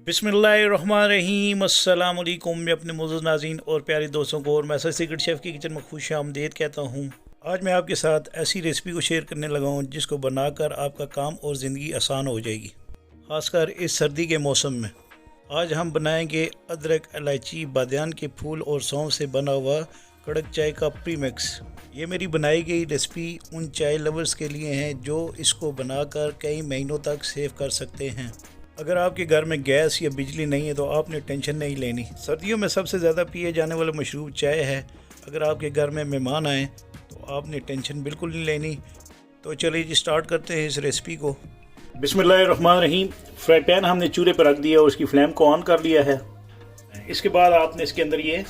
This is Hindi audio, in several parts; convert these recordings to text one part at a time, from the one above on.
बिस्मिल्लाहिर्रहमानिर्रहीम। अस्सलाम वालेकुम। मैं अपने मोअज़्ज़ज़ नाज़रीन और प्यारे दोस्तों को और मैसर सीक्रेट शेफ़ की किचन में खुश आमदीद कहता हूँ। आज मैं आपके साथ ऐसी रेसिपी को शेयर करने लगा हूँ जिसको बनाकर आपका काम और ज़िंदगी आसान हो जाएगी, ख़ासकर इस सर्दी के मौसम में। आज हम बनाएंगे अदरक, इलायची, बादियान के फूल और सौंफ से बना हुआ कड़क चाय का प्रीमिक्स। ये मेरी बनाई गई रेसिपी उन चाय लवर्स के लिए हैं जो इसको बनाकर कई महीनों तक सेव कर सकते हैं। अगर आपके घर में गैस या बिजली नहीं है तो आपने टेंशन नहीं लेनी। सर्दियों में सबसे ज़्यादा पिए जाने वाला मशरूब चाय है। अगर आपके घर में मेहमान आए तो आपने टेंशन बिल्कुल नहीं लेनी। तो चलिए जी स्टार्ट करते हैं इस रेसिपी को। बिस्मिल्लाहिर्रहमानिर्रहीम। फ्राई पैन हमने चूल्हे पर रख दिया और उसकी फ्लेम को ऑन कर लिया है। इसके बाद आपने इसके अंदर ये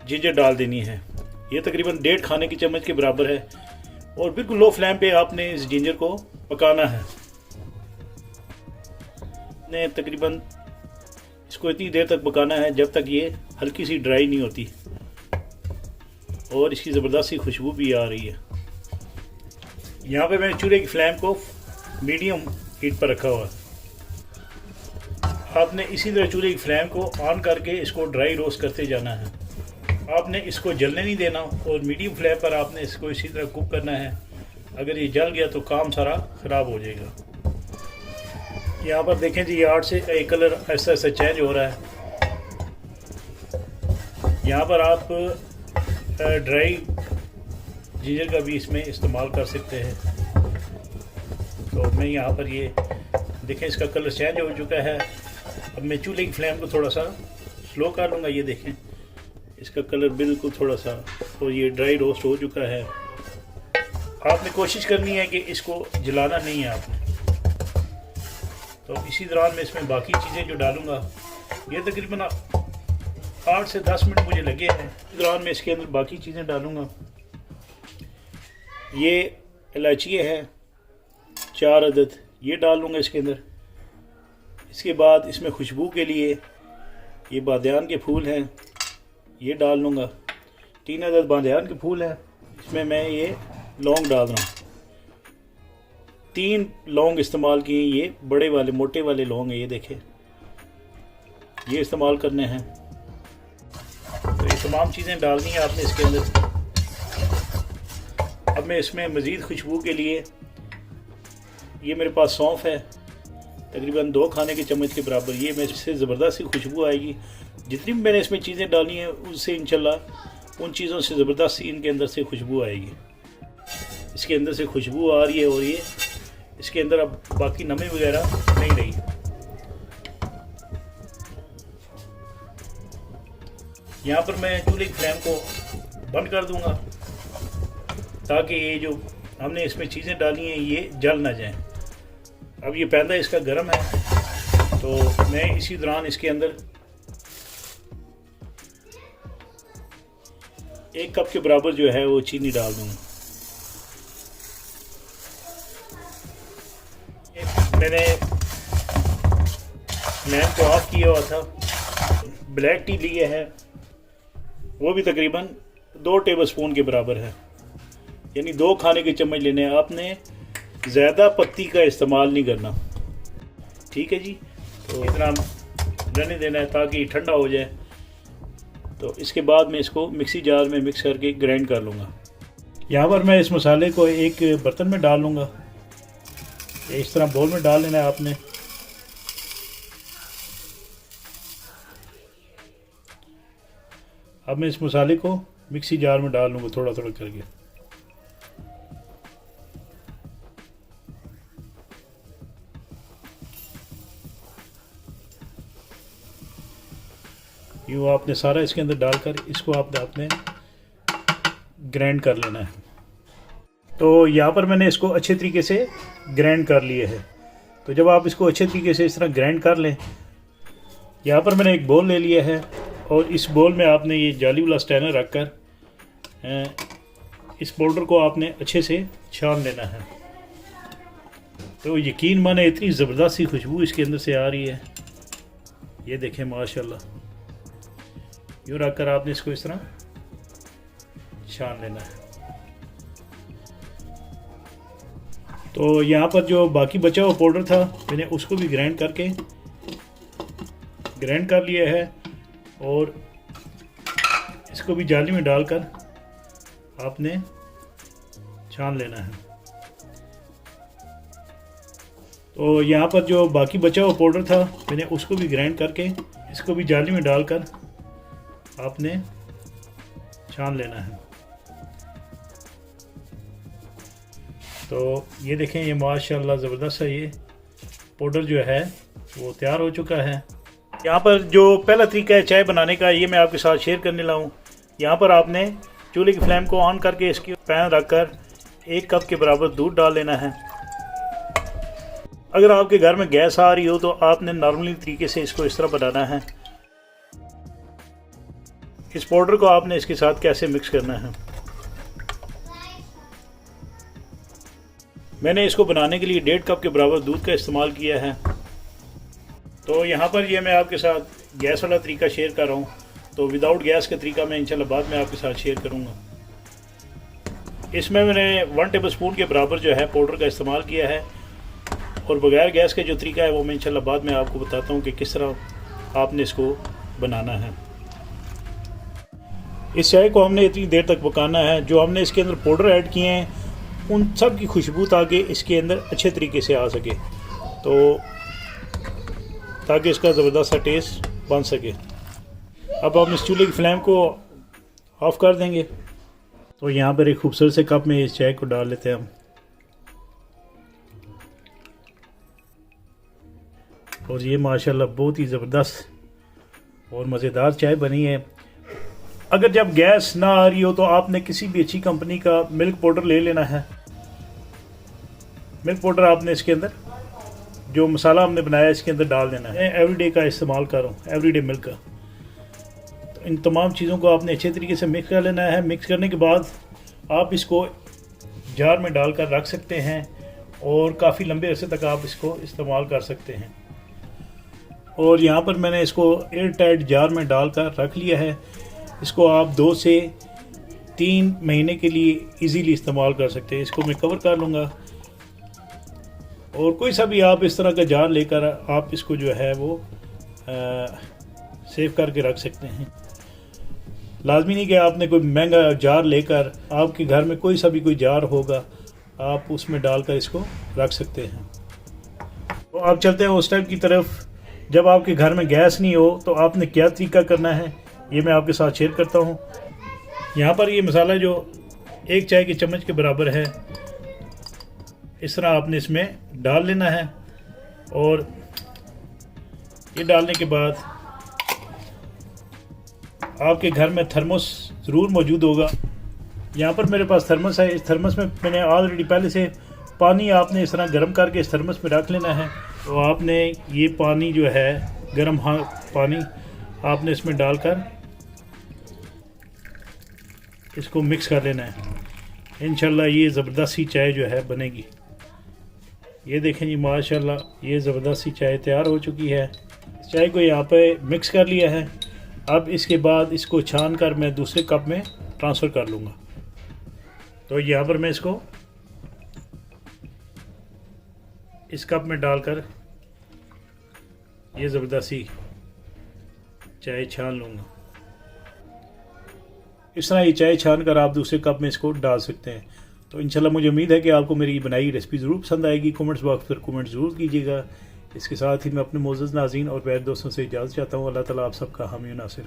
जिंजर डाल देनी है। ये तकरीबन 1.5 खाने की चम्मच के बराबर है और बिल्कुल लो फ्लेम पे आपने इस जिंजर को पकाना है। ने तकरीबन इसको इतनी देर तक पकाना है जब तक ये हल्की सी ड्राई नहीं होती और इसकी ज़बरदस्त सी खुशबू भी आ रही है। यहाँ पे मैंने चूल्हे की फ्लेम को मीडियम हीट पर रखा हुआ है। आपने इसी तरह चूल्हे की फ्लेम को ऑन करके इसको ड्राई रोस्ट करते जाना है। आपने इसको जलने नहीं देना और मीडियम फ्लेम पर आपने इसको इसी तरह कुक करना है। अगर ये जल गया तो काम सारा ख़राब हो जाएगा। यहाँ पर देखें जी, ये 8 से एक कलर ऐसा ऐसा चेंज हो रहा है। यहाँ पर आप ड्राई जिंजर का भी इसमें इस्तेमाल कर सकते हैं। तो मैं यहाँ पर ये देखें इसका कलर चेंज हो चुका है। अब मैं चूल्हे की फ्लेम को थोड़ा सा स्लो कर लूँगा। ये देखें इसका कलर बिल्कुल थोड़ा सा और ये ड्राई रोस्ट हो चुका है। आपने कोशिश करनी है कि इसको जलाना नहीं है आपने। तो इसी दौरान मैं इसमें बाकी चीज़ें जो डालूँगा, ये तकरीबन 8 से 10 मिनट मुझे लगे हैं। इस दौरान मैं इसके अंदर बाकी चीज़ें डालूँगा। ये इलायची है 4 अदद, ये डाल लूँगा इसके अंदर। इसके बाद इसमें खुशबू के लिए ये बादियान के फूल हैं, ये डाल लूँगा। 3 अदद बादियान के फूल हैं। इसमें मैं ये लौंग डाल रहा हूँ। 3 लौंग इस्तेमाल किए, ये बड़े वाले मोटे वाले लौंग हैं। ये देखें, ये इस्तेमाल करने हैं। तो ये तमाम चीज़ें डालनी है आपने इसके अंदर। अब मैं इसमें मज़ीद खुशबू के लिए ये मेरे पास सौंफ है तकरीबन 2 खाने के चम्मच के बराबर। ये मैं इससे ज़बरदस्त सी खुशबू आएगी। जितनी भी मैंने इसमें चीज़ें डाली हैं उससे इंशाल्लाह उन चीज़ों से ज़बरदस्त सी इनके अंदर से खुशबू आएगी। इसके अंदर से खुशबू आ रही है और ये इसके अंदर अब बाकी नमी वगैरह नहीं रही। यहाँ पर मैं चूल्हे की फ्लेम को बंद कर दूंगा ताकि ये जो हमने इसमें चीज़ें डाली हैं ये जल ना जाएं। अब ये पैदा इसका गर्म है तो मैं इसी दौरान इसके अंदर 1 कप के बराबर जो है वो चीनी डाल दूंगा। मैंने फ्लेम को ऑफ किया हुआ था। ब्लैक टी लिए है, वो भी तकरीबन 2 टेबलस्पून के बराबर है, यानी 2 खाने के चम्मच लेने हैं। आपने ज़्यादा पत्ती का इस्तेमाल नहीं करना, ठीक है जी। तो इतना रहने देना है ताकि ठंडा हो जाए। तो इसके बाद मैं इसको मिक्सी जार में मिक्स करके ग्राइंड कर लूँगा। यहाँ पर मैं इस मसाले को एक बर्तन में डाल लूँगा। इस तरह बोल में डाल लेना है आपने। अब मैं इस मसाले को मिक्सी जार में डाल लूँगा थोड़ा थोड़ा करके। यूँ आपने सारा इसके अंदर डालकर इसको आपने ग्राइंड कर लेना है। तो यहाँ पर मैंने इसको अच्छे तरीके से ग्राइंड कर लिए है। तो जब आप इसको अच्छे तरीके से इस तरह ग्राइंड कर लें, यहाँ पर मैंने एक बोल ले लिया है और इस बोल में आपने ये जाली वाला स्टैनर रखकर इस पाउडर को आपने अच्छे से छान लेना है। तो यकीन माने इतनी ज़बरदस्त सी खुशबू इसके अंदर से आ रही है। ये देखें माशाल्लाह। यूँ रखकर आपने इसको इस तरह छान लेना है। तो यहाँ पर जो बाकी बचा हुआ पाउडर था मैंने उसको भी ग्राइंड करके ग्राइंड कर लिया है और इसको भी जाली में डालकर आपने छान लेना है। तो यहाँ पर जो बाकी बचा हुआ पाउडर था मैंने उसको भी ग्राइंड करके इसको भी जाली में डालकर आपने छान लेना है। तो ये देखें, ये माशाल्लाह ज़बरदस्त है, ये पाउडर जो है वो तैयार हो चुका है। यहाँ पर जो पहला तरीका है चाय बनाने का, ये मैं आपके साथ शेयर करने लगा हूँ। यहाँ पर आपने चूल्हे की फ्लेम को ऑन करके इसकी पैन रखकर 1 कप के बराबर दूध डाल लेना है। अगर आपके घर में गैस आ रही हो तो आपने नॉर्मली तरीके से इसको इस तरह बनाना है। इस पाउडर को आपने इसके साथ कैसे मिक्स करना है, मैंने इसको बनाने के लिए 1.5 कप के बराबर दूध का इस्तेमाल किया है। तो यहाँ पर ये मैं आपके साथ गैस वाला तरीका शेयर कर रहा हूँ, तो विदाउट गैस का तरीका मैं इंशाल्लाह बाद में आपके साथ शेयर करूँगा। इसमें मैंने 1 टेबल स्पून के बराबर जो है पाउडर का इस्तेमाल किया है और बगैर गैस का जो तरीका है वो मैं इंशाल्लाह बाद में आपको बताता हूँ कि किस तरह आपने इसको बनाना है। इस चाय को हमने इतनी देर तक पकाना है, जो हमने इसके अंदर पाउडर ऐड किए हैं उन सब की खुशबू ताकि इसके अंदर अच्छे तरीके से आ सके, तो ताकि इसका ज़बरदस्त सा टेस्ट बन सके। अब हम इस चूल्हे की फ्लेम को ऑफ़ कर देंगे। तो यहाँ पर एक खूबसूरत से कप में इस चाय को डाल लेते हैं हम, और ये माशाल्लाह बहुत ही ज़बरदस्त और मज़ेदार चाय बनी है। अगर जब गैस ना आ रही हो तो आपने किसी भी अच्छी कंपनी का मिल्क पाउडर ले लेना है। मिल्क पाउडर आपने इसके अंदर जो मसाला हमने बनाया इसके अंदर डाल देना है। एवरीडे का इस्तेमाल कर रहा हूँ, एवरीडे मिल्क का। तो इन तमाम चीज़ों को आपने अच्छे तरीके से मिक्स कर लेना है। मिक्स करने के बाद आप इसको जार में डालकर रख सकते हैं और काफ़ी लंबे अरसे तक आप इसको इस्तेमाल कर सकते हैं। और यहाँ पर मैंने इसको एयर टाइट जार में डालकर रख लिया है। इसको आप 2 से 3 महीने के लिए इजीली इस्तेमाल कर सकते हैं। इसको मैं कवर कर लूँगा और कोई सा भी आप इस तरह का जार लेकर आप इसको जो है वो सेव करके रख सकते हैं। लाजमी नहीं कि आपने कोई महंगा जार लेकर, आपके घर में कोई सा भी कोई जार होगा आप उसमें डालकर इसको रख सकते हैं। तो आप चलते हैं उस टाइप की तरफ जब आपके घर में गैस नहीं हो तो आपने क्या तरीका करना है ये मैं आपके साथ शेयर करता हूँ। यहाँ पर ये मसाला जो 1 चाय के चम्मच के बराबर है इस तरह आपने इसमें डाल लेना है। और ये डालने के बाद आपके घर में थर्मोस ज़रूर मौजूद होगा। यहाँ पर मेरे पास थर्मस है। इस थर्मस में मैंने ऑलरेडी पहले से पानी आपने इस तरह गर्म करके इस थर्मस में रख लेना है। तो आपने ये पानी जो है गर्म पानी आपने इसमें डालकर इसको मिक्स कर लेना है। इंशाल्लाह ये ज़बरदस्त सी चाय जो है बनेगी। ये देखें जी माशाल्लाह ये ज़बरदस्त सी चाय तैयार हो चुकी है। इस चाय को यहाँ पे मिक्स कर लिया है। अब इसके बाद इसको छान कर मैं दूसरे कप में ट्रांसफ़र कर लूँगा। तो यहाँ पर मैं इसको इस कप में डालकर ये ज़बरदस्त सी चाय छान लूँगा। इस तरह ये चाय छान कर आप दूसरे कप में इसको डाल सकते हैं। तो इंशाल्लाह मुझे उम्मीद है कि आपको मेरी बनाई रेसिपी ज़रूर पसंद आएगी। कमेंट्स बॉक्स पर कमेंट ज़रूर कीजिएगा। इसके साथ ही मैं अपने मोअज़्ज़ज़ नाज़रीन और प्यारे दोस्तों से इजाज़त चाहता हूँ। अल्लाह ताला आप सबका हामी नासिर।